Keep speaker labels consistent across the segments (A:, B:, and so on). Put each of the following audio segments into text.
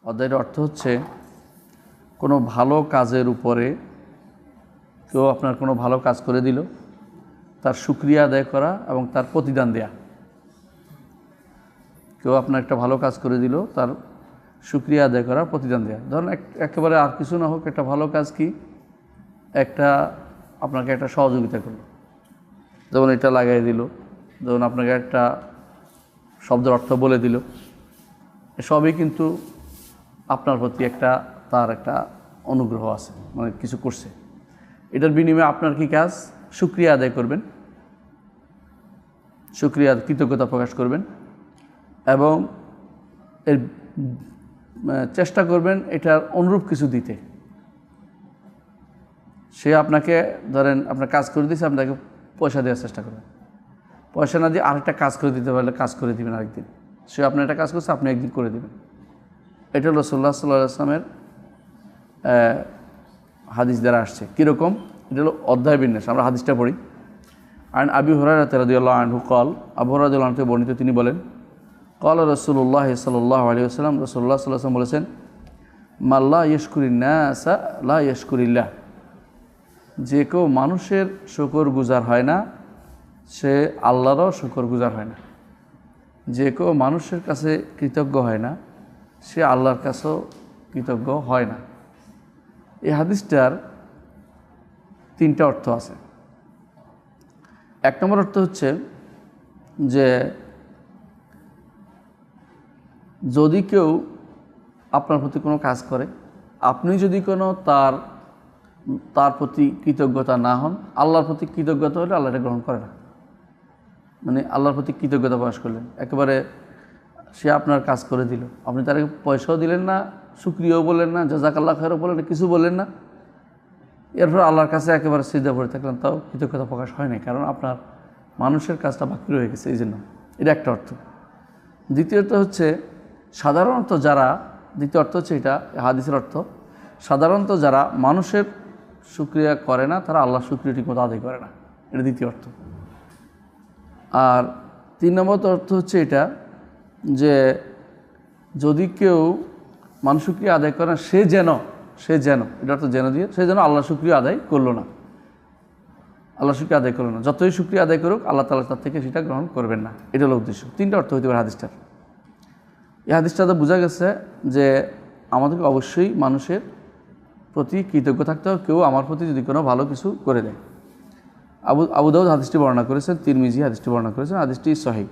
A: অধ্যায়ের অর্থ হচ্ছে কোনো ভালো কাজের উপরে কেউ আপনার কোনো ভালো কাজ করে দিল, তার শুকরিয়া আদায় করা এবং তার প্রতিদান দেয়া। কেউ আপনার একটা ভালো কাজ করে দিল, তার শুকরিয়া আদায় করা, প্রতিদান দেয়া। ধরুন একেবারে আর কিছু না হোক, একটা ভালো কাজ কি, আপনাকে একটা সহযোগিতা করলো, যেমন এটা লাগাই দিল, যেমন আপনাকে একটা শব্দের অর্থ বলে দিল, এসবই কিন্তু আপনার প্রতি তার একটা অনুগ্রহ আছে, মানে কিছু করছে। এটার বিনিময়ে আপনার কি কাজ? শুকরিয়া আদায় করবেন, শুকরিয়া কৃতজ্ঞতা প্রকাশ করবেন এবং এর চেষ্টা করবেন এটার অনুরূপ কিছু দিতে। সে আপনাকে ধরেন আপনার কাজ করে দিয়েছে, আপনাকে পয়সা দেওয়ার চেষ্টা করবেন। পয়সা না দিয়ে আরেকটা কাজ করে দিতে পারলে কাজ করে দিবেন আরেকদিন। সে আপনার একটা কাজ করছে, আপনি একদিন করে দেবেন। এটা রাসূলুল্লাহ সাল্লাল্লাহু আলাইহি ওয়াসাল্লামের হাদিস দ্বারা আসছে। কীরকম? এটা হলো অধ্যায় বিন্যাস। আমরা হাদিসটা পড়ি। আন আবি হুরায়রা রাদিয়াল্লাহু আনহু ক্বাল, আবু হুরায়রা রাদিয়াল্লাহু আনহু বর্ণিত, তিনি বলেন, ক্বালা রাসূলুল্লাহ সাল্লাল্লাহু আলাইহি ওয়াসাল্লাম, রাসূলুল্লাহ সাল্লাল্লাহু আলাইহি ওয়াসাল্লাম বলেছেন, মাল্লা ইয়াশকুরিন নাসা লা ইয়াশকুরিল্লাহ, যে কেউ মানুষের শুকরগুজার হয় না, সে আল্লাহরও শুকরগুজার হয় না। যে কেউ মানুষের কাছে কৃতজ্ঞ হয় না, সে আল্লাহর কাছেও কৃতজ্ঞ হয় না। এই হাদিসটার তিনটা অর্থ আছে। এক নম্বর অর্থ হচ্ছে যে যদি কেউ আপনার প্রতি কোনো কাজ করে, আপনি যদি কোনো তার প্রতি কৃতজ্ঞতা না হন, আল্লাহর প্রতি কৃতজ্ঞতা হলে আল্লাহ এটা গ্রহণ করে না। মানে আল্লাহর প্রতি কৃতজ্ঞতা প্রকাশ করলেন, একেবারে সে আপনার কাজ করে দিল, আপনি তার পয়সাও দিলেন না, শুকরিয়াও বললেন না, জাযাকাল্লাহ খায়রও বললেন না, কিছু বললেন না, এরপর আল্লাহর কাছে একেবারে সিজদা পড়ে থাকলেন, তাও কৃতজ্ঞতা প্রকাশ হয় না, কারণ আপনার মানুষের কাজটা বাকি রয়ে গেছে, এই জন্য। এটা একটা অর্থ। দ্বিতীয়ত হচ্ছে সাধারণত যারা, দ্বিতীয় অর্থ হচ্ছে এটা হাদিসের অর্থ, সাধারণত যারা মানুষের শুকরিয়া করে না, তারা আল্লাহর শুকরিয়া ঠিকমতো আদায় করে না। এটা দ্বিতীয় অর্থ। আর তিন নম্বর অর্থ হচ্ছে এটা যে যদি কেউ মানুষ শুকরিয়া আদায় করে না, সে যেন এটা অর্থ যেন দিয়ে, সে যেন আল্লাহ শুকরিয়া আদায় করলো না, আল্লাহ শুকরিয়া আদায় করলো না। যতই শুকরিয়া আদায় করুক, আল্লাহ তাআলা তার থেকে সেটা গ্রহণ করবেন না। এটা হলো উদ্দেশ্য। তিনটা অর্থ হইতে পারে হাদিসটার। এই হাদিসটাতে বোঝা গেছে যে আমাদেরকে অবশ্যই মানুষের প্রতি কৃতজ্ঞ থাকতে হবে, কেউ আমার প্রতি যদি কোনো ভালো কিছু করে দেয়। আবু দাউদ হাদিসটি বর্ণনা করেছেন, তিরমিজি হাদিসটি বর্ণনা করেছেন, হাদিসটি সহিহ।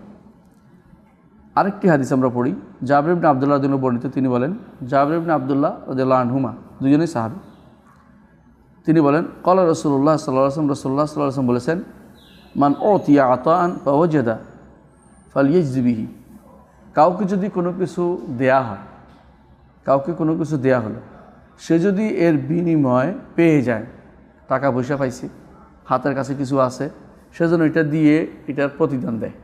A: আরেকটি হাদিস আমরা পড়ি, জাবের ইবনে আব্দুল্লাহ রাদিয়াল্লাহু বর্ণিত, তিনি বলেন, জাবের ইবনে আব্দুল্লাহ রাদিয়াল্লাহু আনহুমা, দুজনেই সাহাবী, তিনি বলেন, ক্বালা রাসূলুল্লাহ সাল্লাল্লাহু আলাইহি ওয়াসাল্লাম, রাসূলুল্লাহ সাল্লাল্লাহু আলাইহি ওয়াসাল্লাম বলেছেন, মান উতিয়া আতাআন ফাওয়াজাদা ফালইয়াজজি বিহি, কাউকে যদি কোনো কিছু দেয়া হয়, কাউকে কোনো কিছু দেয়া হলো, সে যদি এর বিনিময় পেয়ে যায়, টাকা পয়সা পাইছে, হাতের কাছে কিছু আছে, সেজন্য এটা দিয়ে এটার প্রতিদান দেয়।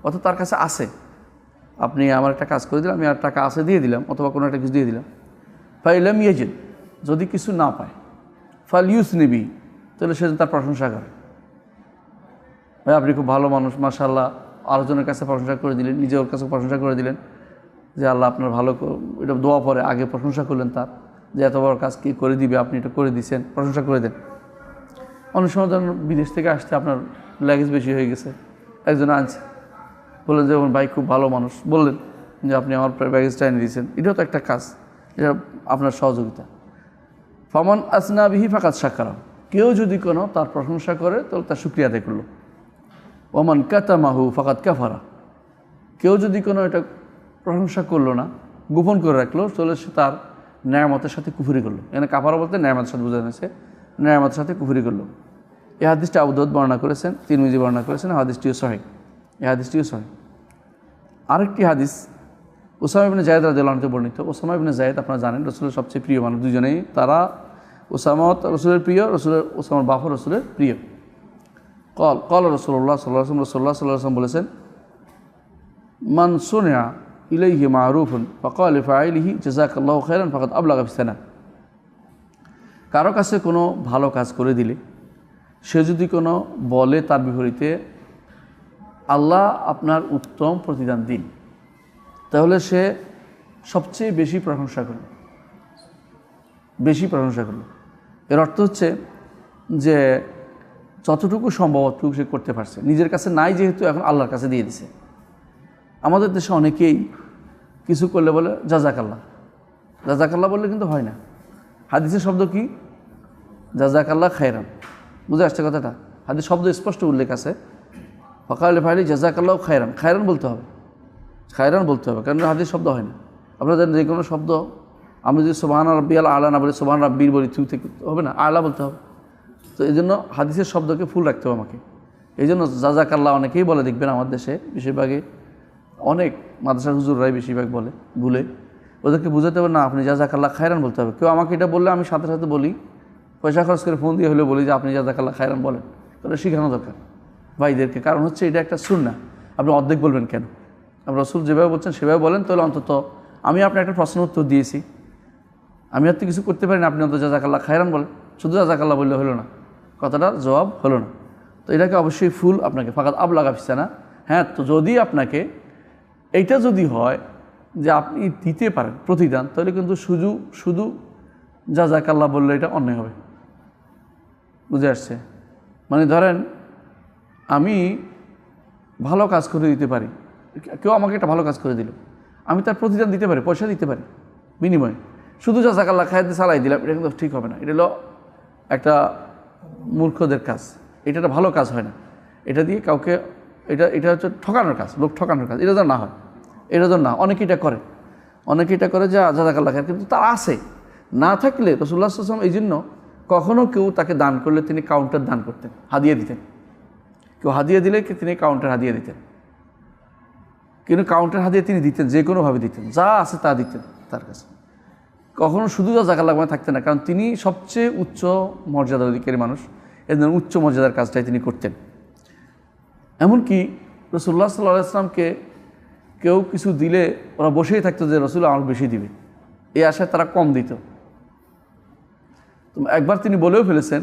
A: অর্থাৎ তার কাছে আছে, আপনি আমার একটা কাজ করে দিলাম, আমি আর টাকা আছে দিয়ে দিলাম, অথবা কোনো একটা কিছু দিয়ে দিলাম। ফাইলাম ইয়াজিদ, যদি কিছু না পায়, ফালইউসনি বিহি, তাহলে সে তার প্রশংসা করে। ভাই আপনি খুব ভালো মানুষ, মাশাআল্লাহ, আরেকজনের কাছে প্রশংসা করে দিলেন, নিজে ওর কাছে প্রশংসা করে দিলেন যে আল্লাহ আপনার ভালো, এটা দোয়া পরে আগে প্রশংসা করলেন তার, যে এত বড় কাজ কি করে দিবে, আপনি এটা করে দিয়েছেন, প্রশংসা করে দেন। অনেক সময় ধরুন বিদেশ থেকে আসতে আপনার লাগেজ বেশি হয়ে গেছে, একজন আনছে, বললেন যে ভাই খুব ভালো মানুষ, বললেন যে আপনি আমার ব্যাগেজটা এনে দিয়েছেন, এটাও তো একটা কাজ, এটা আপনার সহযোগিতা। ফামান আসনা বিহি ফাকাত শাকারা, কেউ যদি কোনো তার প্রশংসা করে তাহলে তার শুকরিয়া আদায় করলো। ওমান কাতামাহু ফাকাত কাফারা, কেউ যদি কোনো এটা প্রশংসা করলো না, গোপন করে রাখলো, তাহলে সে তার নেয়ামতের সাথে কুফরি করলো। এখানে কাফারা বলতে নেয়ামতের সাথে বোঝানো হয়েছে, নেয়ামতের সাথে কুফরি করলো। এই হাদিসটা আবু দাউদ বর্ণনা করেছেন, তিরমিজি বর্ণনা করেছেন, হাদিসটিও সহিহ। এই হাদিসটিও সহিহ। আরেকটি হাদিস উসামা ইবনে যায়েদ রাদিয়াল্লাহু আনহু বর্ণিত। উসামা ইবনে যায়েদ আপনারা জানেন রাসূলের সবচেয়ে প্রিয় মানুষ, দুজনেই তারা, উসামা রাসূলের প্রিয়, উসামার বাবা রাসূলের প্রিয়। ক্বালা রাসূলুল্লাহ সাল্লাল্লাহু আলাইহি ওয়াসাল্লাম, রাসূলুল্লাহ সাল্লাল্লাহু আলাইহি ওয়াসাল্লাম বলেছেন, মান সুনিআ ইলাইহি মা'রুফুন ফাকালা লিফাইলিহি জাযাকাল্লাহু খাইরান ফাকাদ আবলাগা ফিস-সানা, কারো কাছে কোনো ভালো কাজ করে দিলে সে যদি কোনো বলে তার বিপরীতে আল্লাহ আপনার উত্তম প্রতিদান দিন, তাহলে সে সবচেয়ে বেশি প্রশংসা করল, বেশি প্রশংসা করল। এর অর্থ হচ্ছে যে যতটুকু সম্ভব অতটুকু সে করতে পারছে, নিজের কাছে নাই যেহেতু এখন আল্লাহর কাছে দিয়ে দিছে। আমাদের দেশে অনেকেই কিছু করলে বলে জাজাকাল্লাহ, জাজাকাল্লাহ বললে কিন্তু হয় না। হাদিসের শব্দ কি? জাজাকাল্লাহ খায়রান। বুঝে আসছে কথাটা? হাদিস শব্দ স্পষ্ট উল্লেখ আছে, ফকাল ফাইলি জাজাকাল্লাহ খায়রান, খায়রান বলতে হবে, খায়রান বলতে হবে, কারণ হাদিস শব্দ হয় না। আপনারা জানেন যে কোনো শব্দ আমরা যদি সুবহান রাব্বিয়াল আলা না বলি, সুবহান রাব্বির বলি, থু থেকে হবে না, আলা বলতে হবে। তো এই জন্য হাদিসের শব্দকে ফুল রাখতে হবে আমাকে। এই জন্য জাজাকাল্লাহ অনেকেই বলে, দেখবেন আমার দেশে বেশিরভাগে অনেক মাদ্রাসার হুজুররাই বেশিরভাগ বলে, ভুলে। ওদেরকে বুঝাতে হবে না, আপনি জাজাকাল্লাহ খায়রান বলতে হবে। কেউ আমাকে এটা বললে আমি সাথে সাথে বলি, পয়সা খরচ করে ফোন দিয়ে হলেও বলি যে আপনি জাজাকাল্লাহ খায়রান বলেন। তাহলে শেখানো দরকার ভাইদেরকে, কারণ হচ্ছে এটা একটা সুন্নাহ। আপনি অর্ধেক বলবেন কেন? আপনি রাসূল যেভাবে বলছেন সেভাবে বলেন, তাহলে অন্তত আমি আপনার একটা প্রশ্ন উত্তর দিয়েছি, আমি আর তো কিছু করতে পারি না, আপনি অন্তত জাজাকাল্লাহ খায়রান বলেন। শুধু জাজাকাল্লাহ বললে হলো না, কথাটার জবাব হলো না। তো এটাকে অবশ্যই ফুল আপনাকে ফাকাত আবলাগা ফিসানা। হ্যাঁ, তো যদি আপনাকে এইটা যদি হয় যে আপনি দিতে পারেন প্রতিদান, তাহলে কিন্তু শুধু জাজাকাল্লাহ বললে এটা অন্যায় হবে। বুঝে আসছে? মানে ধরেন আমি ভালো কাজ করে দিতে পারি, কেউ আমাকে একটা ভালো কাজ করে দিল, আমি তার প্রতিদান দিতে পারি, পয়সা দিতে পারি বিনিময়ে। শুধু জাজাকাল্লাহ খাইতে চালাই দিলাম, এটা কিন্তু ঠিক হবে না। এটা হলো একটা মূর্খদের কাজ, এটা একটা ভালো কাজ হয় না। এটা দিয়ে কাউকে এটা হচ্ছে ঠকানোর কাজ, লোক ঠকানোর কাজ। এটা যেন না হয়, এটা যেন না। অনেকে এটা করে, অনেকে এটা করে যা জাজাকাল্লাহ খায়, কিন্তু তার আছে না থাকলে রাসূলুল্লাহ সাল্লাল্লাহু আলাইহি ওয়াসাল্লাম এই জন্য কখনও কেউ তাকে দান করলে তিনি কাউন্টার দান করতেন, হাদিয়া দিতেন। কেউ হাদিয়া দিলে তিনি কাউন্টার হাদিয়া দিতেন, কিন্তু কাউন্টার হাদিয়া তিনি দিতেন, যে কোনোভাবে দিতেন, যা আছে তা দিতেন তার কাছে। কখনো শুধু জাজাকাল্লাহ মানে থাকতেন না, কারণ তিনি সবচেয়ে উচ্চ মর্যাদার অধিকারী মানুষ, এই জন্য উচ্চ মর্যাদার কাজটাই তিনি করতেন। এমনকি রাসূলুল্লাহ সাল্লাল্লাহু আলাইহি ওয়াসাল্লামকে কেউ কিছু দিলে ওরা বসেই থাকতো যে রাসূল আমার বেশি দিবে, এই আশায় তারা কম দিত। তো একবার তিনি বলেও ফেলেছেন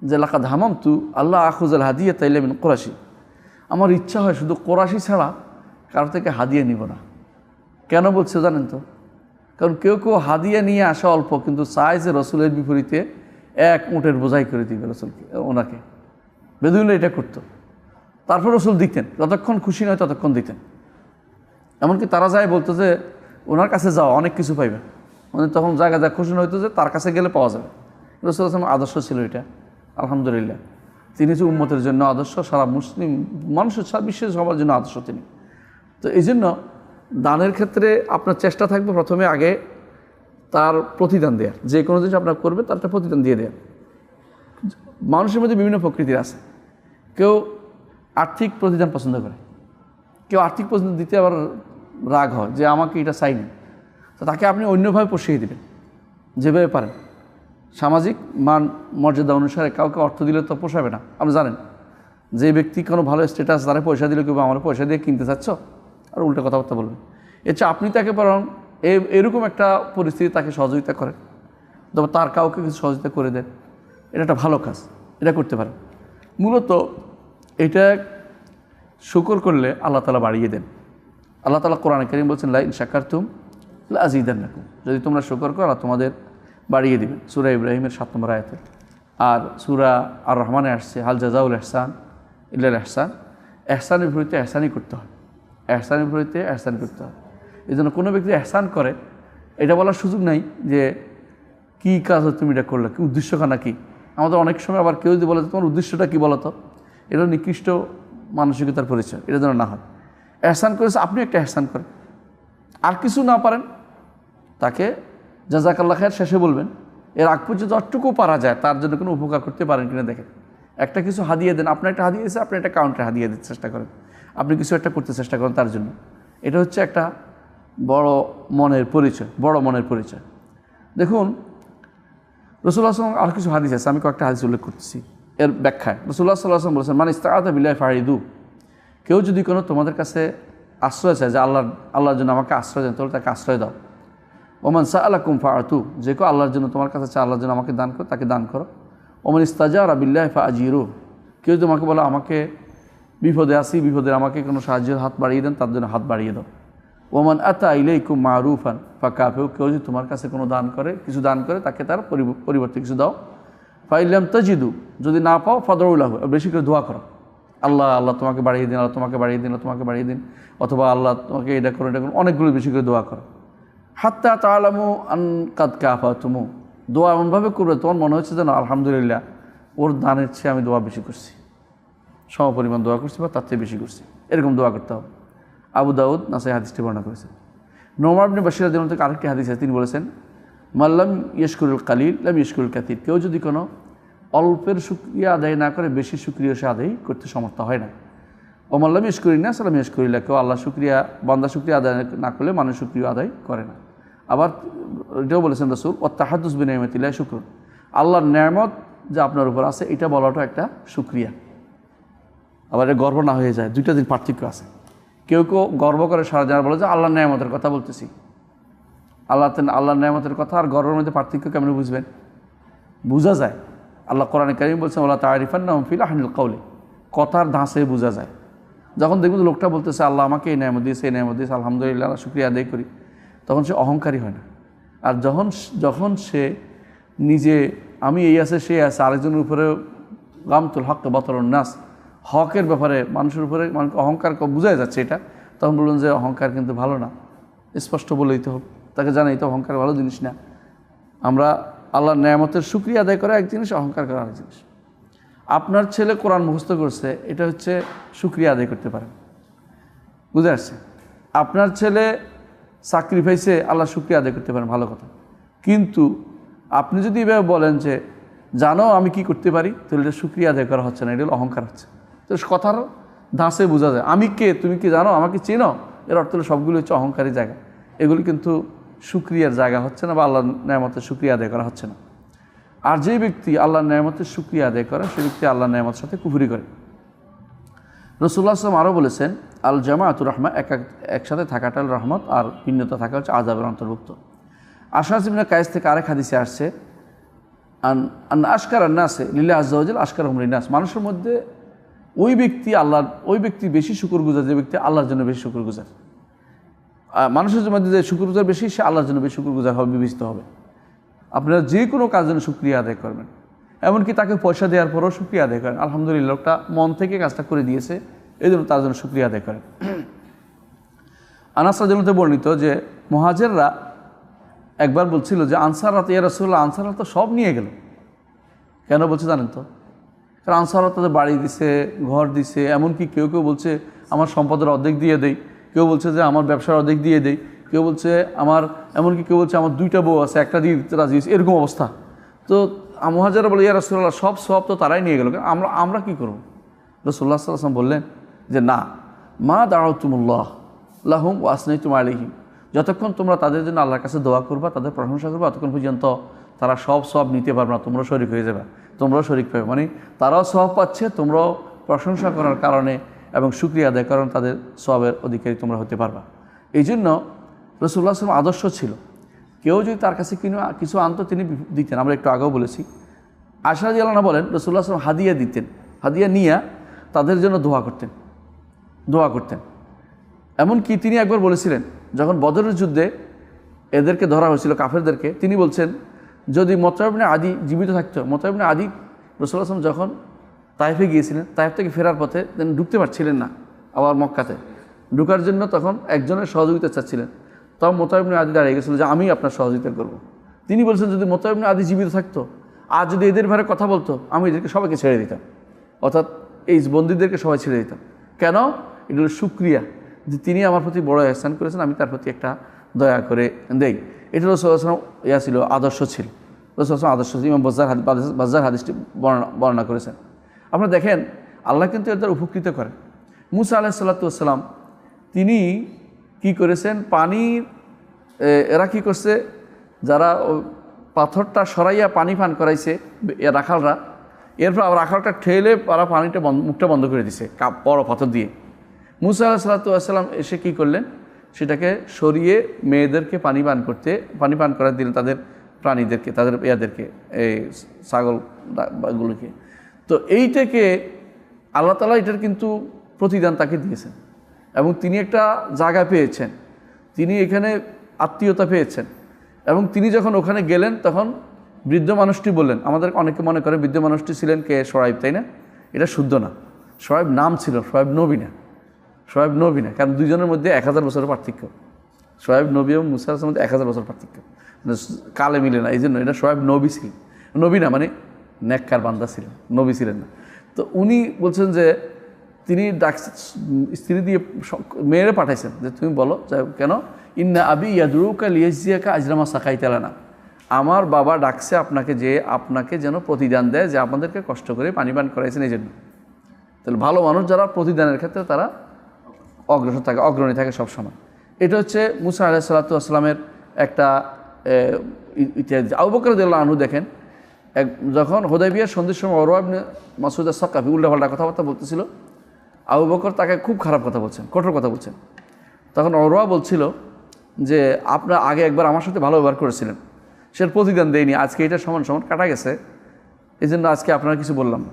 A: যে লাকাদ হামামতু আল্লাহ আখুজাল হাদিয়াতা ইল্লা মিন কুরাশি, আমার ইচ্ছা হয় শুধু কুরাশি ছাড়া কারো থেকে হাদিয়া নিব না। কেন বলছে জানেন তো? কারণ কেউ কেউ হাদিয়া নিয়ে আসা অল্প, কিন্তু চায় যে রসুলের বিপরীতে এক উটের বোঝাই করে দিবে রসুলকে, ওনাকে। বেদুইনরা এটা করতো, তারপর রসুল দিতেন, যতক্ষণ খুশি নয় ততক্ষণ দিতেন। এমনকি তারা যায় বলতো যে ওনার কাছে যাও, অনেক কিছু পাইবে। মানে তখন জায়গা যা খুশি হইতো যে তার কাছে গেলে পাওয়া যাবে। রসুল আসলামের আদর্শ ছিল এটা, আলহামদুলিল্লাহ। তিনি যে উম্মতের জন্য আদর্শ, সারা মুসলিম মানুষের, সারা বিশ্বের সবার জন্য আদর্শ তিনি। তো এই জন্য দানের ক্ষেত্রে আপনার চেষ্টা থাকবে প্রথমে আগে তার প্রতিদান দেওয়ার, যে কোনো জিনিস আপনার করবে তার একটা প্রতিদান দিয়ে দেওয়ার। মানুষের মধ্যে বিভিন্ন প্রকৃতির আছে, কেউ আর্থিক প্রতিদান পছন্দ করে, কেউ আর্থিক প্রতিদান দিতে আবার রাগ হয় যে আমাকে এটা চাইনি। তো তাকে আপনি অন্যভাবে পোষিয়ে দেবেন যেভাবে পারেন। সামাজিক মান মর্যাদা অনুসারে কাউকে অর্থ দিলে তো পোষাবে না। আপনি জানেন যে ব্যক্তি কোনো ভালো স্ট্যাটাস, তারা পয়সা দিলে কেউ আমার পয়সা দিয়ে কিনতে চাচ্ছ, আর উল্টো কথাবার্তা বলবে। এছাড়া আপনি তাকে বরং এরকম একটা পরিস্থিতি তাকে সহযোগিতা করেন, তবে তার কাউকে কিছু সহযোগিতা করে দেন, এটা একটা ভালো কাজ, এটা করতে পারেন। মূলত এটা শুকর করলে আল্লাহ তাআলা বাড়িয়ে দেন। আল্লাহ তাআলা কোরআনে কারীম বলছেন লা ইন শাকারতুম লা আযীদান্নাকুম, যদি তোমরা শুকর করো আল্লাহ তোমাদের বাড়িয়ে দিবেন। সূরা ইব্রাহিমের 7 নম্বর আয়াতে। আর সূরা আর রহমানে আসছে হাল জাযাউল ইহসান ইল্লাল ইহসান, ইহসানের বিপরীতে ইহসানই করতে হয়, ইহসানের বিপরীতে ইহসান করতে হয়। এই জন্য কোনো ব্যক্তি ইহসান করে এটা বলার সুযোগ নাই যে কী কাজ তুমি এটা করলে, কি উদ্দেশ্য খানা কি। আমাদের অনেক সময় আবার কেউ যদি বলে তোমার উদ্দেশ্যটা কী বলো তো, এটা নিকৃষ্ট মানসিকতার পরিচয়, এটা যেন না হয়। ইহসান করেছে, আপনি একটা ইহসান করেন, আর কিছু না পারেন তাকে জাযাকাল্লাহ খায়ের শেষে বলবেন। এর আগ পর্যন্ত যতটুকু পারা যায় তার জন্য কোনো উপকার করতে পারেন কিনা দেখেন। একটা কিছু হাদিয়ে দেন, আপনার একটা হাদিয়ে দিয়েছে, আপনি একটা কাউন্টার হাদিয়ে দিতে চেষ্টা করেন, আপনি কিছু একটা করতে চেষ্টা করেন তার জন্য। এটা হচ্ছে একটা বড় মনের পরিচয়, বড় মনের পরিচয়। দেখুন রাসূলুল্লাহ সাল্লাল্লাহু আলাইহি ওয়াসাল্লাম আর কিছু হাদিস আছে, আমি কয়েকটা হাদিস উল্লেখ করতেছি এর ব্যাখ্যায়। রাসূলুল্লাহ সাল্লাল্লাহু আলাইহি ওয়াসাল্লাম বলেছেন মান ইসতাআযা বিল্লাহি ফারিদু, কেউ যদি কোনো তোমাদের কাছে আশ্রয় চায় যে আল্লাহর জন্য আমাকে আশ্রয় দেন, তাহলে তাকে আশ্রয় দাও। ওমান সাআলাকুম ফাআতু, যে কেউ আল্লাহর জন্য তোমার কাছে চায় আল্লাহর জন্য আমাকে দান করো, তাকে দান করো। ওমান ইস্তাজারা বিল্লাহি ফাআজিরু, কেউ তোমাকে বলো আমাকে বিপদে আসি, বিপদের আমাকে কোনো সাহায্যের হাত বাড়িয়ে দেন, তার জন্য হাত বাড়িয়ে দাও। ওমান আতা ইলাইকুম মারুফান ফাকাফেউ, কেউ যদি তোমার কাছে কোনো দান করে, কিছু দান করে, তাকে তার পরিবর্তে কিছু দাও। ফাইলাম তাজিদু, যদি না পাও ফাদউলাহু, বেশি করে দোয়া করো, আল্লাহ আল্লাহ তোমাকে বাড়িয়ে দিন, আল্লাহ তোমাকে বাড়িয়ে দিন, তোমাকে বাড়িয়ে দিন, অথবা আল্লাহ তোমাকে এটা করো এটা করো, অনেকগুলো বেশি করে দোয়া করো। হাত্তা তাআলামু আন কাদ কাফাতুমু, দোয়া এমনভাবে করবে তোমার মনে হচ্ছে যেন আলহামদুলিল্লাহ ওর দানের চেয়ে আমি দোয়া বেশি করছি, সমপরিমাণ দোয়া করছি বা তার চেয়ে বেশি করছি, এরকম দোয়া করতে হবে। আবু দাউদ নাসাই হাদিসটি বর্ণনা করেছেন। নোমান ইবনে বাশির রাদিয়াল্লাহু থেকে আরেকটি হাদিস আছে, তিনি বলেছেন মাল্লাম ইয়াশকুরুল কালিল লাম ইয়াশকুরুল কাসীর, কেউ যদি কোনো অল্পের শুকরিয়া আদায় না করে বেশি শুকরিয়া সে আদায় করতে সমর্থ হয় না। ও মাল্লাম ইয়াশকুরিন নাস লাম ইয়াশকুরিল্লাহ, কেউ আল্লাহ শুকরিয়া বান্দা শুকরিয়া আদায় না করলে মানুষ শুকরিয়া আদায় করে না। আবার এটাও বলেছেন রাসূল ওয়া তাহাদ্দুস বিনিয়ামাতিল্লাহি শুকরুন, আল্লাহর নেয়ামত যা আপনার উপর আছে এটা বলাটা একটা শুকরিয়া। আবার এটা গর্ব না হয়ে যায়, দুইটা দিন পার্থক্য আছে। কেউ কেউ গর্ব করে সারা জানা বলে যে আল্লাহর নেয়ামতের কথা বলতেছি, আল্লাহর নেয়ামতের কথা আর গর্বের মধ্যে পার্থক্য কেমন বুঝবেন? বোঝা যায়। আল্লাহ কোরআনে কারীম বলছেন ওয়ালা তা'রিফান্নাহুম ফি লাহনিল কওলি, কথার ধাঁচে বোঝা যায়। যখন দেখবেন লোকটা বলতেছে আল্লাহ আমাকে এই নেয়ামত দিয়েছে, এই নেয়ামত দিয়েছে, আলহামদুলিল্লাহ শুকরিয়া আদায় করি, তখন সে অহংকারী হয় না। আর যখন সে নিজে আমি এই আছে সে আছে, আরেকজনের উপরে গামতুল হক বাতরুন নাস, হকের ব্যাপারে মানুষের উপরে অহংকার বোঝাই যাচ্ছে এটা, তখন বললেন যে অহংকার কিন্তু ভালো না, স্পষ্ট বলে দিতে হবে, তাকে জানাই তো অহংকার ভালো জিনিস না। আমরা আল্লাহর নেয়ামতের শুকরিয়া আদায় করা এক জিনিস, অহংকার করা আরেক জিনিস। আপনার ছেলে কোরআন মুখস্থ করছে, এটা হচ্ছে শুকরিয়া আদায় করতে পারেন, বুঝে আসছে। আপনার ছেলে চাকরি পাইছে, আল্লাহ শুকরিয়া আদায় করতে পারেন, ভালো কথা। কিন্তু আপনি যদি এভাবে বলেন যে জানো আমি কি করতে পারি, তাহলে এটা শুকরিয়া আদায় করা হচ্ছে না, এটা অহংকার হচ্ছে। তো কথার ধাঁচে বোঝা যায় আমি কে, তুমি কি জানো, আমাকে চেনো, এর অর্থ হলো সবগুলো হচ্ছে অহংকারী জায়গা, এগুলি কিন্তু শুকরিয়ার জায়গা হচ্ছে না, বা আল্লাহর নেয়ামতের শুকরিয়া আদায় করা হচ্ছে না। আর যে ব্যক্তি আল্লাহর নেয়ামতের শুকরিয়া আদায় করে, সে ব্যক্তি আল্লাহর নেয়ামতের সাথে কুফরি করে। রাসূলুল্লাহ সাল্লাল্লাহু আলাইহি ওয়াসাল্লাম আরও বলেছেন আল জামাআতুর রাহমা, একসাথে থাকাটা রহমত, আর ভিন্নতা থাকা হচ্ছে আযাবের অন্তর্ভুক্ত। আশআস ইবনে কায়েস থেকে আরেক হাদিসে আসছে আন আশকারান নাসে লিল্লাহি আযজা ওয়া জাল্লা আশকারুহুম লিন-নাস, মানুষের মধ্যে ওই ব্যক্তি বেশি শুকরগুজার যে ব্যক্তি আল্লাহর জন্য বেশি শুকরগুজার। মানুষের মধ্যে যে শুকরগুজার বেশি, সে আল্লাহর জন্য বেশি শুকরগুজার হবে, বিবেচিত হবে। আপনারা যে কোনো কাজের জন্য শুকরিয়া আদায় করবেন, এমনকি তাকে পয়সা দেওয়ার পরও শুকরিয়া আদায় করেন, আলহামদুলিল্লাহ লোকটা মন থেকে কাজটা করে দিয়েছে, এই জন্য তার জন্য শুকরিয়া আদায় করেন। আনাস রাদিয়াল্লাহু আনহু বর্ণিত যে মুহাজিররা একবার বলছিল যে আনসাররা ইয়া রাসূলুল্লাহ, আনসাররা তো সব নিয়ে গেল। কেন বলছে জানেন তো? কারণ আনসাররা তাদের বাড়ি দিছে, ঘর দিছে, এমনকি কেউ কেউ বলছে আমার সম্পদের অর্ধেক দিয়ে দেই, কেউ বলছে যে আমার ব্যবসার অর্ধেক দিয়ে দেই, কেউ বলছে এমনকি কেউ বলছে আমার 2টা বউ আছে, একটা দিয়ে দিতে রাজি হয়েছে, এরকম অবস্থা। তো মুহাজিররা বলে ইয়া রাসূলুল্লাহ সব তো তারাই নিয়ে গেল, আমরা কী করব? রাসূলুল্লাহ সাল্লাল্লাহু আলাইহি ওয়াসাল্লাম বললেন যে না, মা দাআউতুমুল্লাহ লাহুম ওয়া আসনাইতুম আলাইহিম, যতক্ষণ তোমরা তাদের জন্য আল্লাহর কাছে দোয়া করবা, তাদের প্রশংসা করবা, ততক্ষণ পর্যন্ত তারা সব নিতে পারবে না, তোমরাও শরীক হয়ে যাবে, তোমরাও শরীক পাবে। মানে তারাও সওয়াব পাচ্ছে, তোমরাও প্রশংসা করার কারণে এবং শুকরিয়া আদায় কারণে তাদের সওয়াবের অধিকারী তোমরা হতে পারবা। এই জন্য রাসূলুল্লাহ সাল্লাল্লাহু আলাইহি ওয়াসাল্লাম আদর্শ ছিল, কেউ যদি তার কাছে কিছু আনতো তিনি দিতেন। আমরা একটু আগেও বলেছি, আয়েশা রাদিয়াল্লাহু আনহা বলেন রাসূলুল্লাহ সাল্লাল্লাহু আলাইহি ওয়াসাল্লাম হাদিয়া দিতেন, হাদিয়া নিয়ে তাদের জন্য দোয়া করতেন। এমনকি তিনি একবার বলেছিলেন, যখন বদরের যুদ্ধে এদেরকে ধরা হয়েছিল কাফেরদেরকে, তিনি বলছেন যদি মুতাইব ইবনে আদি জীবিত থাকতো, মুতাইব ইবনে আদি রাসূলুল্লাহ সাল্লাল্লাহু আলাইহি ওয়াসাল্লাম যখন তায়েফে গিয়েছিলেন, তায়েফ থেকে ফেরার পথে তিনি ঢুকতে পারছিলেন না আবার মক্কাতে, ঢুকার জন্য তখন একজনের সহযোগিতা চাচ্ছিলেন, তখন মুতাইব ইবনে আদি দাঁড়িয়ে গেছিল যে আমি আপনার সহযোগিতা করব। তিনি বলছেন যদি মুতাইব ইবনে আদি জীবিত থাকতো আর যদি এদের ভারে কথা বলতো, আমি এদেরকে সবাইকে ছেড়ে দিতাম, অর্থাৎ এই বন্দীদেরকে সবাই ছেড়ে দিতাম। কেন? এটা হলো শুকরিয়া যে তিনি আমার প্রতি বড় ইহসান করেছেন, আমি তার প্রতি একটা দয়া করে দেই। এটা রাসূলুল্লাহ সাল্লাল্লাহু আলাইহি ওয়াসাল্লাম ছিল, আদর্শ ছিল, রাসূলুল্লাহ আদর্শ ছিল। ইমাম বাজ্জার হাদিসটি বর্ণনা করেছেন। আপনারা দেখেন আল্লাহ কিন্তু এদের উপকৃত করেন। মুসা আলাইহিস সালাতু ওয়াস সালাম তিনি কি করেছেন, এরা কি করছে, যারা পাথরটা সরাইয়া পানি পান করাইছে রাখালরা, এরপর রাখালটা ঠেলে তারা পানিটা মুখটা বন্ধ করে দিছে বড় পাথর দিয়ে। মুসা আলাইহিস সালাতু ওয়াস সালাম এসে কী করলেন, সেটাকে সরিয়ে মেয়েদেরকে পানি পান করার দিলেন, তাদের প্রাণীদেরকে, তাদের এই ছাগলগুলোকে। তো এইটাকে আল্লাহ তাআলা এটার কিন্তু প্রতিদান তাকে দিয়েছেন এবং তিনি একটা জায়গা পেয়েছেন। তিনি এখানে আত্মীয়তা পেয়েছেন এবং তিনি যখন ওখানে গেলেন তখন বৃদ্ধ মানুষটি বললেন, আমাদের অনেকে মনে করে বৃদ্ধ মানুষটি ছিলেন কে? শোয়াইব, তাই না? এটা শুদ্ধ না। শোয়াইব নাম ছিল, শোয়াইব নবী না। শোয়াইব নবী না, কারণ দুইজনের মধ্যে 1000 বছরের পার্থক্য। শোয়াইব নবী এবং মুসা আলাইহিস সালামের মধ্যে 1000 বছর পার্থক্য, কালে মিলে না। এই জন্য এটা শোয়াইব নবী ছিলেন, নবী না মানে নেককার বান্দা ছিলেন, নবী ছিলেন না। তো উনি বলছেন যে তিনি স্ত্রী দিয়ে মেয়েরে পাঠাইছেন যে তুমি বলো কেন, ইন্না আবি ইয়াদরুকা লিয়াজিয়াকা আজরামা সাকাইতালানা, আমার বাবা ডাকছে আপনাকে যে আপনাকে যেন প্রতিদান দেয় যে আপনাদেরকে কষ্ট করে পানি পান করাইছেন এই জন্য। তাহলে ভালো মানুষ যারা প্রতিদানের ক্ষেত্রে তারা অগ্রসর থাকে, অগ্রণী থাকে সবসময়। এটা হচ্ছে মুসা আলাইহিস সালাতু ওয়াস সালামের একটা ইতিহাস। আবু বকর রাদিয়াল্লাহু আনহু দেখেন, যখন হুদাইবিয়ার সন্ধির সময় উরওয়া ইবনে মাসউদ আস-সাকাফি উল্টাপাল্টা কথাবার্তা বলতেছিল, আবু বকর তাকে খুব খারাপ কথা বলছেন, কঠোর কথা বলছেন। তখন উরওয়া বলছিল যে আপনার আগে একবার আমার সাথে ভালো ব্যবহার করেছিলেন, সে প্রতিদান দেয়নি, আজকে এটা সমান সমান কাটা গেছে, এই জন্য আজকে আপনারা কিছু বললাম না।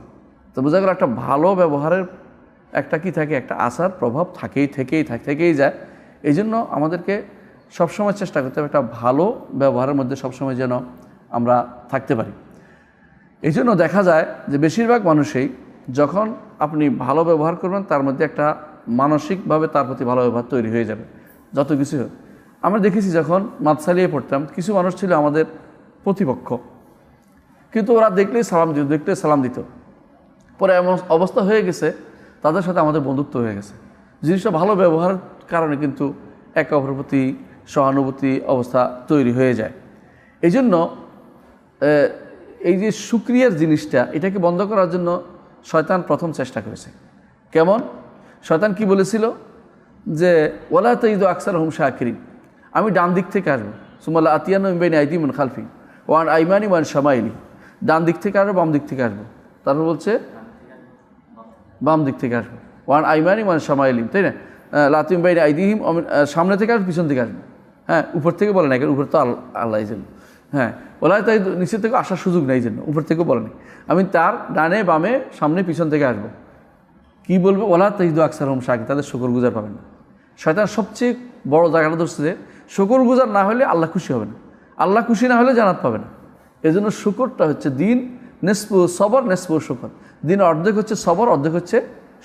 A: তো বোঝা গেল একটা ভালো ব্যবহারের একটা কি থাকে, একটা আসার প্রভাব থেকেই যায়। এই জন্য আমাদেরকে সবসময় চেষ্টা করতে হবে একটা ভালো ব্যবহারের মধ্যে সবসময় যেন আমরা থাকতে পারি। এই জন্য দেখা যায় যে বেশিরভাগ মানুষই যখন আপনি ভালো ব্যবহার করবেন তার মধ্যে একটা মানসিকভাবে তার প্রতি ভালো ব্যবহার তৈরি হয়ে যাবে। যত কিছু হোক, আমরা দেখেছি যখন মাতসালিয়ে পড়তাম, কিছু মানুষ ছিল আমাদের প্রতিপক্ষ, কিন্তু ওরা দেখলেই সালাম দিত। পরে এমন অবস্থা হয়ে গেছে তাদের সাথে আমাদের বন্ধুত্ব হয়ে গেছে। জিনিসটা ভালো ব্যবহারের কারণে কিন্তু একে অপরের প্রতি সহানুভূতি অবস্থা তৈরি হয়ে যায়। এই জন্য এই যে শুকরিয়ার জিনিসটা, এটাকে বন্ধ করার জন্য শয়তান প্রথম চেষ্টা করেছে। কেমন? শয়তান কি বলেছিল যে ওয়ালা তাজিদু আকসারহুম শাকিরিন, আমি ডান দিক থেকে আসবো, সুমাল্লা আতিয়ানু মিন বাইনি আইদিহিম ওয়া মিন খালফিহিম ওয়া আন আইমানি ওয়া আন শামাইলি, ডান দিক থেকে আসবো, বাম দিক থেকে আসবো। তারপর বলছে বাম দিক থেকে আসবো, ওয়ান আইমানি ওয়ান শামাইলি, তাই না? লাতিম বাইনি আইদিহিম, সামনে থেকে আসবো, পিছন থেকে আসবো। হ্যাঁ, উপর থেকে বলে না, কারণ উপর তো আল্লাহ, এই জন্য। হ্যাঁ, ওলা তাই নিচের থেকে আসার সুযোগ নেই, জন্য উপর থেকেও বলে নেই, আমি তার ডানে বামে সামনে পিছন থেকে আসবো। কি বলবো? ওলা তাইদু আকসারহুম শাকিরিন, তাদের শুকর গুজার পাবেন না। শয়তান সবচেয়ে বড় জায়গাটা ধরছে যে শুকর গুজার না হলে আল্লাহ খুশি হবে না, আল্লাহ খুশি না হলে জান্নাত পাবে না। এই জন্য শুকরটা হচ্ছে দিন নেসফু সবর নেসফু শুকর, দিন অর্ধেক হচ্ছে সবর, অর্ধেক হচ্ছে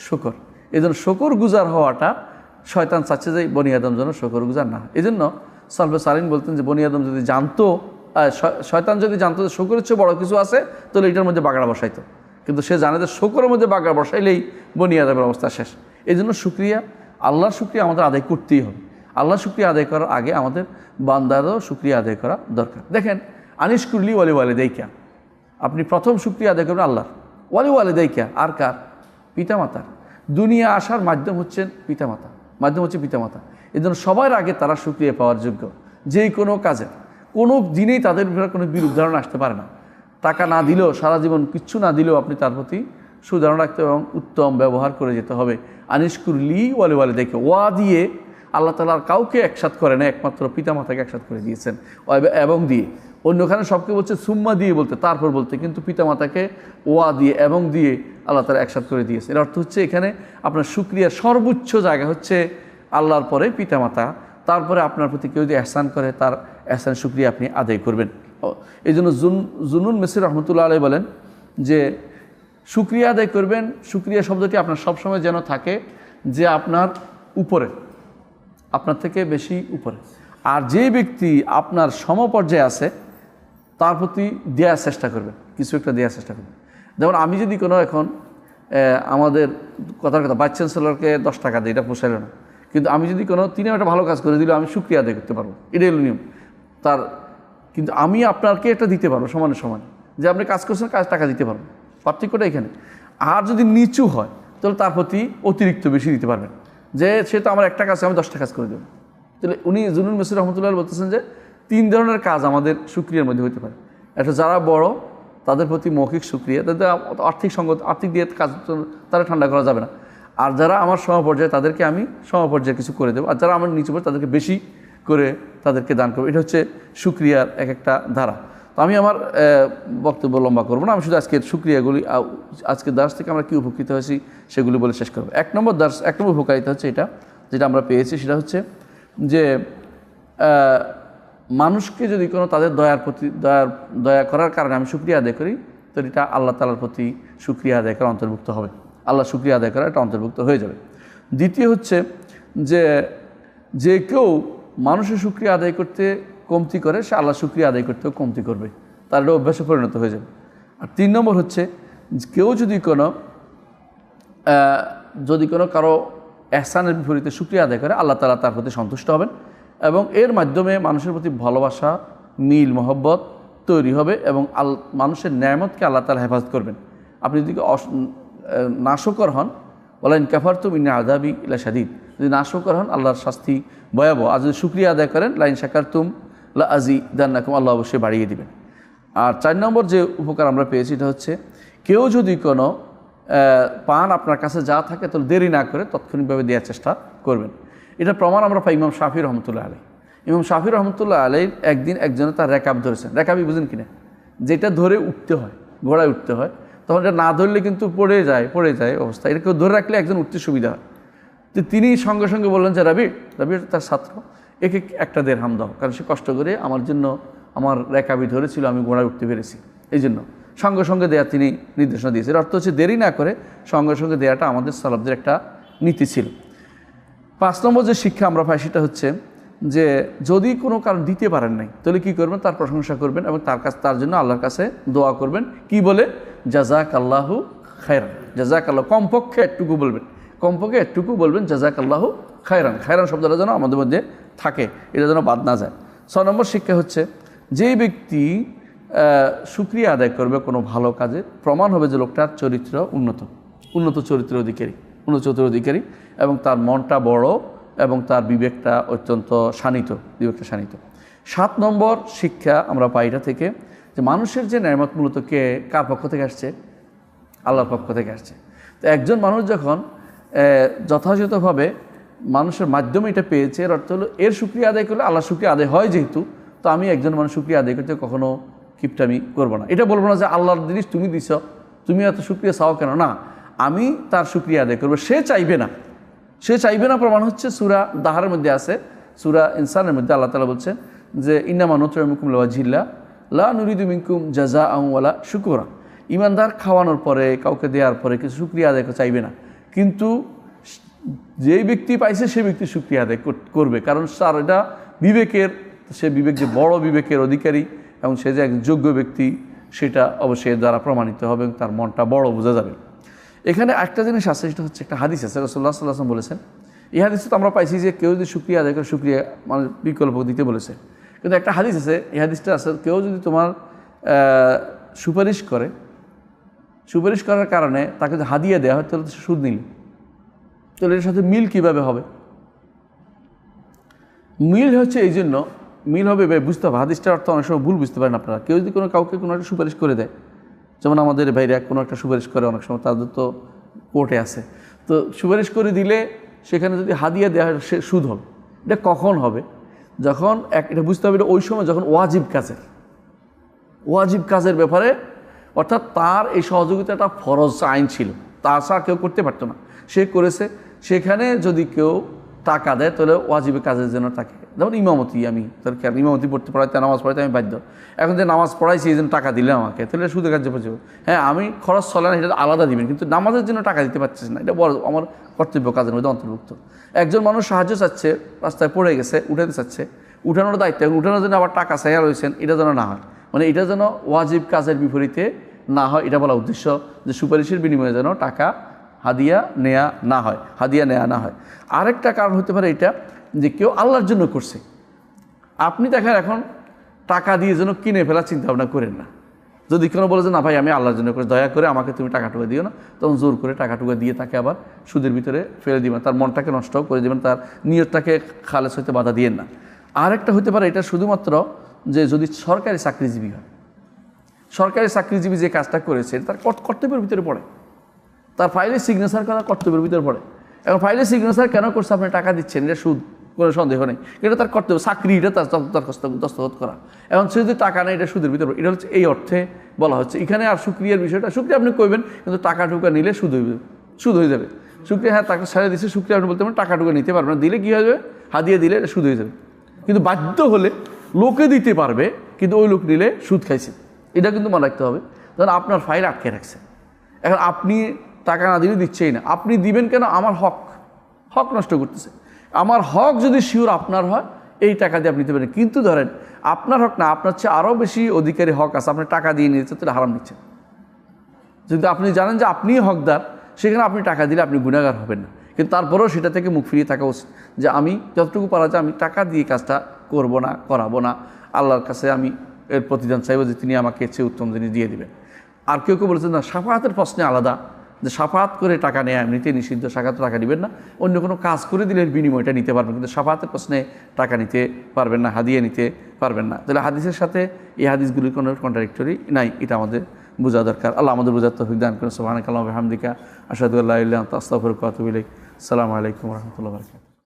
A: শুকর। এই জন্য শুকর গুজার হওয়াটা শয়তান চাচ্ছে যে বনি আদম যেন শুকর গুজার না হয়। এই জন্য সালফে সালিন বলতেন যে বনি আদম যদি জানতো, শয়তান যদি জানতো যে শুকরের চেয়ে বড় কিছু আছে, তাহলে এটার মধ্যে বাগড়া বসাইতো, কিন্তু সে জানে যে শুকরের মধ্যে বাগড়া বসাইলেই বনি আদমের অবস্থা শেষ। এই জন্য শুকরিয়া, আল্লাহর শুকরিয়া আমাদের আদায় করতেই হবে। আল্লাহর শুকরিয়া আদায় করার আগে আমাদের বান্দারও শুকরিয়া আদায় করা দরকার। দেখেন, আনিশ কুল্লি ওয়ালি ওয়ালিদাইকা, আপনি প্রথম শুকরিয়া আদায় করবেন আল্লাহর। ওয়ালি ওয়ালিদাইকা, আর কার? পিতামাতার। দুনিয়া আসার মাধ্যম হচ্ছেন পিতামাতা, মাধ্যম হচ্ছে পিতামাতা। এই জন্য সবার আগে তারা শুকরিয়া পাওয়ার যোগ্য। যেই কোনো কাজে কোনো দিনেই তাদের ভিতরে কোনো বিরূপ ধারণা আসতে পারে না। টাকা না দিলেও, সারা জীবন কিচ্ছু না দিলেও আপনি তার প্রতি সুধারণা রাখতে এবং উত্তম ব্যবহার করে যেতে হবে। আনিশকুরলি ওয়ালি ওয়ালি দেখে ওয়া দিয়ে আল্লাহ তাআলা আর কাউকে একসাথ করে না, একমাত্র পিতামাতাকে একসাথ করে দিয়েছেন এবং দিয়ে। অন্যখানে সবকে বলছে সুম্মা দিয়ে বলতে, তারপর বলতে, কিন্তু পিতামাতাকে ওয়া দিয়ে এবং দিয়ে আল্লাহ তাআলা একসাথ করে দিয়েছে। এর অর্থ হচ্ছে এখানে আপনার শুকরিয়ার সর্বোচ্চ জায়গা হচ্ছে আল্লাহর পরে পিতামাতা, তারপরে আপনার প্রতি কেউ যদি এহসান করে তার এহসান শুকরিয়া আপনি আদায় করবেন। এই জন্য জুনুন মিসরি রহমতুল্লাহ আলাইহি বলেন যে শুকরিয়া আদায় করবেন, শুকরিয়া শব্দটি আপনার সবসময় যেন থাকে যে আপনার উপরে, আপনার থেকে বেশি উপরে। আর যে ব্যক্তি আপনার সমপর্যায়ে আছে তার প্রতি দেওয়ার চেষ্টা করবেন, কিছু একটা দেওয়ার চেষ্টা করবেন। যেমন আমি যদি কোনো এখন আমাদের কথার কথা ভাইস চ্যান্সেলরকে 10 টাকা দিই, এটা পোষাইল না, কিন্তু আমি যদি কোনো তিনি একটা ভালো কাজ করে দিলে আমি শুকরিয়া আদায় করতে পারবো, এটাই হলো নিয়ম তার। কিন্তু আমি আপনাকে এটা দিতে পারবো সমানে সমান, যে আপনি কাজ করছেন, কাজ টাকা দিতে পারবো, পার্থক্যটা এখানে। আর যদি নিচু হয় তাহলে তার প্রতি অতিরিক্ত বেশি দিতে পারবেন, যে সে তো আমার একটা কাজ, আমি 10টা কাজ করে দেবো। তাহলে উনি জুনুন মিসরি রহমতুল্লাহ বলতেছেন যে 3 ধরনের কাজ আমাদের শুকরিয়ার মধ্যে হতে পারে। একটা যারা বড় তাদের প্রতি মৌখিক শুকরিয়া, তাদের আর্থিক দিয়ে কাজ তারা ঠান্ডা করা যাবে না। আর যারা আমার সমপর্যায়ে তাদেরকে আমি সমপর্যায়ে কিছু করে দেবো, আর যারা আমার নিচু পর্যায়ে তাদেরকে বেশি করে তাদেরকে দান করবো। এটা হচ্ছে শুকরিয়ার এক একটা ধারা। তো আমি আমার বক্তব্য লম্বা করবো না, আমি শুধু আজকের শুকরিয়াগুলি, আজকের দাস থেকে আমরা কী উপকৃত হয়েছি সেগুলি বলে শেষ করবো। 1 নম্বর উপকারিতা হচ্ছে এটা, যেটা আমরা পেয়েছি, সেটা হচ্ছে যে মানুষকে যদি কোনো তাদের দয়া করার কারণে আমি শুকরিয়া আদায় করি, তো এটা আল্লাহ তাআলার প্রতি শুকরিয়া আদায় করা অন্তর্ভুক্ত হবে, আল্লাহ শুকরিয়া আদায় করা এটা অন্তর্ভুক্ত হয়ে যাবে। দ্বিতীয় হচ্ছে যে কেউ মানুষের শুকরিয়া আদায় করতে কমতি করে, সে আল্লাহ শুকরিয়া আদায় করতেও কমতি করবে, তার এটা অভ্যাসে পরিণত হয়ে যাবে। আর 3 নম্বর হচ্ছে কেউ যদি কোনো কারো এহসানের বিপরীতে শুকরিয়া আদায় করে, আল্লাহ তাআলা তার প্রতি সন্তুষ্ট হবেন এবং এর মাধ্যমে মানুষের প্রতি ভালোবাসা, মিল, মহব্বত তৈরি হবে এবং মানুষের নেয়ামতকে আল্লাহ তাআলা হেফাজত করবেন। আপনি যদি নাশকর হন, ওয়ালাইন কাফারতুম ইন্না আযাবি লাশাদীদ, যদি নাশকর হন আল্লাহর শাস্তি ভয়াবহ। আর যদি শুকরিয়া আদায় করেন, লাইন শাকারতুম লাযিদান্নাকুম, আল্লাহ অবশ্যই বাড়িয়ে দিবেন। আর 4 নম্বর যে উপকার আমরা পেয়েছি এটা হচ্ছে কেউ যদি কোনো পান আপনার কাছে যা থাকে তাহলে দেরি না করে তাৎক্ষণিকভাবে দেওয়ার চেষ্টা করবেন। এটা প্রমাণ আমরা পাই ইমাম শাফি রহমতুল্লাহ আলাইহি। ইমাম শাফি রহমতুল্লাহ আলাইহি একদিন একজনে তার রেকাব ধরেছেন। রেকাবই বুঝেন কিনা, যেটা ধরে উঠতে হয়, ঘোড়ায় উঠতে হয়, তখন এটা না ধরলে কিন্তু পড়ে যায় অবস্থা। এটা কেউ ধরে রাখলে একজন উঠতে সুবিধা হয়। তো তিনি সঙ্গে সঙ্গে বললেন যে রাবি তার ছাত্র, একে একটা দেড়হাম দাও, কারণ সে কষ্ট করে আমার জন্য আমার রেকাবি ধরেছিল, আমি ঘোড়ায় উঠতে পেরেছি, এই জন্য সঙ্গে সঙ্গে দেয়া তিনি নির্দেশনা দিয়েছে। এর অর্থ হচ্ছে দেরি না করে সঙ্গে সঙ্গে দেয়াটা আমাদের সালাফদের একটা নীতি ছিল। 5 নম্বর যে শিক্ষা আমরা পাই সেটা হচ্ছে যে যদি কোনো কারণ দিতে পারেন নাই তাহলে কী করবেন, তার প্রশংসা করবেন এবং তার জন্য আল্লাহর কাছে দোয়া করবেন। কি বলে? জাযাকাল্লাহু খায়রান, জাযাকাল্লাহ, কমপক্ষে একটুকু বলবেন জাযাকাল্লাহু খায়রান। খায়রান শব্দটা যেন আমাদের মধ্যে থাকে, এটা যেন বাদ না যায়। 6 নম্বর শিক্ষা হচ্ছে যেই ব্যক্তি শুকরিয়া আদায় করবে কোনো ভালো কাজে, প্রমাণ হবে যে লোকটার চরিত্র উন্নত চরিত্রের অধিকারী এবং তার মনটা বড় এবং তার বিবেকটা অত্যন্ত শানিত। 7 নম্বর শিক্ষা আমরা পাই এটা থেকে যে মানুষের যে নেয়ামত মূলত কার পক্ষ থেকে আসছে? আল্লাহর পক্ষ থেকে আসছে। তো একজন মানুষ যখন যথাযথভাবে মানুষের মাধ্যমে এটা পেয়েছে, এর অর্থ হলো এর শুকরিয়া আদায় করলে আল্লাহ শুকরিয়া আদায় হয় যেহেতু, তো আমি একজন মানুষ শুকরিয়া আদায় করতে কখনো কিপটামি করবো না। এটা বলবো না যে আল্লাহর জিনিস তুমি দিছ, তুমি এত শুকরিয়া চাও কেন, না, আমি তার শুকরিয়া আদায় করবো। সে চাইবে না প্রমাণ হচ্ছে সূরা দাহারের মধ্যে আছে, সূরা ইনসানের মধ্যে আল্লাহ তাআলা বলছেন যে ইন্নামা নুতঈমুকুম লিওয়াজহিল্লাহ লা নুরিদু মিনকুম জাযাআন ওয়ালা শুকুরা। ইমানদার খাওয়ানোর পরে, কাউকে দেওয়ার পরে কিছু শুকরিয়া আদায় চাইবে না, কিন্তু যেই ব্যক্তি পাইছে সে ব্যক্তি শুকরিয়া আদায় করবে, কারণ তার এটা সে বিবেক যে বড় বিবেকের অধিকারী এবং সে যে একজন যোগ্য ব্যক্তি সেটা অবশ্যই দ্বারা প্রমাণিত হবে এবং তার মনটা বড় বোঝা যাবে। এখানে একটা জিনিস আছে, সেটা হচ্ছে একটা হাদিস আছে, রাসূলুল্লাহ সাল্লাল্লাহু আলাইহি ওয়াসাল্লাম বলেছেন। এই হাদিসে তো আমরা পাইছি যে কেউ যদি শুকরিয়া আদায় করে শুকরিয়া মানে বিকল্প দিতে বলেছে, কিন্তু একটা হাদিস আছে, এই হাদিসটা আছে কেউ যদি তোমার সুপারিশ করার কারণে তাকে যদি হাদিয়া দেওয়া হয় তাহলে সুদ নিল, তাহলে এর সাথে মিল কিভাবে হবে? মিল হচ্ছে এই জন্য মিল হবে বুঝতে হবে, হাদিসটার অর্থ অনেক সময় ভুল বুঝতে পারেন আপনারা। কেউ যদি কাউকে কোনো একটা সুপারিশ করে দেয়, যেমন আমাদের ভাইরা কোনো একটা সুপারিশ করে, অনেক সময় তাদের তো কোর্টে আছে, তো সুপারিশ করে দিলে সেখানে যদি হাদিয়া দেওয়া হয় সে সুদ হবে। এটা কখন হবে? যখন এটা বুঝতে হবে, এটা ওই সময় যখন ওয়াজিব কাজের ব্যাপারে, অর্থাৎ তার এই সহযোগিতাটা ফরজ আইন ছিল, তাছাড়া কেউ করতে পারতো না, সে করেছে। সেখানে যদি কেউ টাকা দেয় তাহলে ওয়াজিবের কাজের জন্য তাকে, যেমন ইমামতি পড়তে পড়াইতে, নামাজ পড়াইতে আমি বাধ্য, এখন যে নামাজ পড়াইছি এই জন্য টাকা দিলে আমাকে, তাহলে সুদের কার্যে পড়ছে। হ্যাঁ, আমি খরচ চলে না, এটা আলাদা দিবেন, কিন্তু নামাজের জন্য টাকা দিতে পারছিস না, এটা বড় আমার কর্তব্য কাজের মধ্যে অন্তর্ভুক্ত। একজন মানুষ সাহায্য চাচ্ছে, রাস্তায় পড়ে গেছে, উঠাতে চাচ্ছে, উঠানোর দায়িত্ব, উঠানোর জন্য আবার টাকা চাইয়া রয়েছেন, এটা যেন না হয়, মানে এটা যেন ওয়াজিব কাজের বিপরীতে না হয়, এটা বলা উদ্দেশ্য, যে সুপারিশের বিনিময়ে যেন টাকা হাদিয়া নেয়া না হয়। আরেকটা কারণ হতে পারে এটা যে কেউ আল্লাহর জন্য করছে, আপনি দেখেন এখন টাকা দিয়ে যেন কিনে ফেলার চিন্তা ভাবনা করেন না। যদি কোনো বলে যে না ভাই আমি আল্লাহর জন্য করে, দয়া করে আমাকে তুমি টাকাটুকু দিও না, তখন জোর করে টাকাটুকু দিয়ে তাকে আবার সুদের ভিতরে ফেলে দিবেন, তার মনটাকে নষ্টও করে দেবেন, তার নিয়তটাকে খালেস হইতে বাধা দিয়েন না। আরেকটা হতে পারে এটা শুধুমাত্র যে যদি সরকারি চাকরিজীবী হয়, সরকারি চাকরিজীবী যে কাজটা করেছে তার কর্তব্যের ভিতরে পড়ে, তার ফাইলে সিগনেচার করা কর্তব্যের ভিতরে পড়ে। এখন ফাইলে সিগনেচার কেন করছে? আপনি টাকা দিচ্ছেন, এটা সুদ, কোনো সন্দেহ নেই, এটা তার কর্তব্য, চাকরি, এটা তার দস্তখত করা। এখন সে যদি টাকা নেই, এটা সুদের ভিতরে, এটা হচ্ছে এই অর্থে বলা হচ্ছে। এখানে আর শুকরিয়ার বিষয়টা, শুকরিয়া আপনি কইবেন, কিন্তু টাকা টুকা নিলে সুদ হয়ে যাবে। শুকরিয়া হ্যাঁ টাকা ছেড়ে দিচ্ছে, শুকরিয়া আপনি বলতে পারেন টাকা টুকা নিতে পারবেন না, দিলে কী হয়ে যাবে? হাদিয়া দিলে এটা সুদ হয়ে যাবে। কিন্তু বাধ্য হলে লোকে দিতে পারবে, কিন্তু ওই লোক নিলে সুদ খাইছে, এটা কিন্তু মনে রাখতে হবে। ধরুন আপনার ফাইল আটকে রাখছে, এখন আপনি টাকা না দিলে দিচ্ছেই না, আপনি দিবেন কেন? আমার হক নষ্ট করতেছে। আমার হক যদি শিওর আপনার হয়, এই টাকা দিয়ে আপনি নিতে পারেন। কিন্তু ধরেন আপনার হক না, আপনার চেয়ে আরও বেশি অধিকারী হক আছে, আপনি টাকা দিয়ে নিয়েছেন, তাহলে হারাম নিচ্ছেন। যদি আপনি জানেন যে আপনিই হকদার, সেখানে আপনি টাকা দিলে আপনি গুনাহগার হবেন না, কিন্তু তারপরেও সেটা থেকে মুখ ফিরিয়ে থাকা উচিত যে আমি যতটুকু পারা যায় আমি টাকা দিয়ে কাজটা করব না, করাবো না। আল্লাহর কাছে আমি এর প্রতিদান চাইবো যে তিনি আমাকে চেয়ে উত্তম জিনিস দিয়ে দিবেন। আর কেউ বলেছেন না, শাফাআতের প্রশ্নে আলাদা, যে শাফাআত করে টাকা নেয় এমনিতে নিষিদ্ধ, শাফাআত টাকা দিবেন না, অন্য কোনো কাজ করে দিলে বিনিময়টা নিতে পারবেন, কিন্তু শাফাআতের প্রশ্নে টাকা নিতে পারবেন না, হাদিয়া নিতে পারবেন না। তাহলে হাদিসের সাথে এই হাদিসগুলির কোনো কন্ট্রাডিক্টরি নাই, এটা আমাদের বোঝা দরকার। আল্লাহ আমাদের বোঝার তৌফিক দান করেন। সুবহানাকাল্লাহু ওয়া বিহামদিকা আশহাদু আল্লা ইলাহা ইল্লা আনতা আস্তাগফিরুকা ওয়া আতুবু ইলাইক। আসসালামু আলাইকুম ওয়া রাহমাতুল্লাহি ওয়া বারাকাতুহু।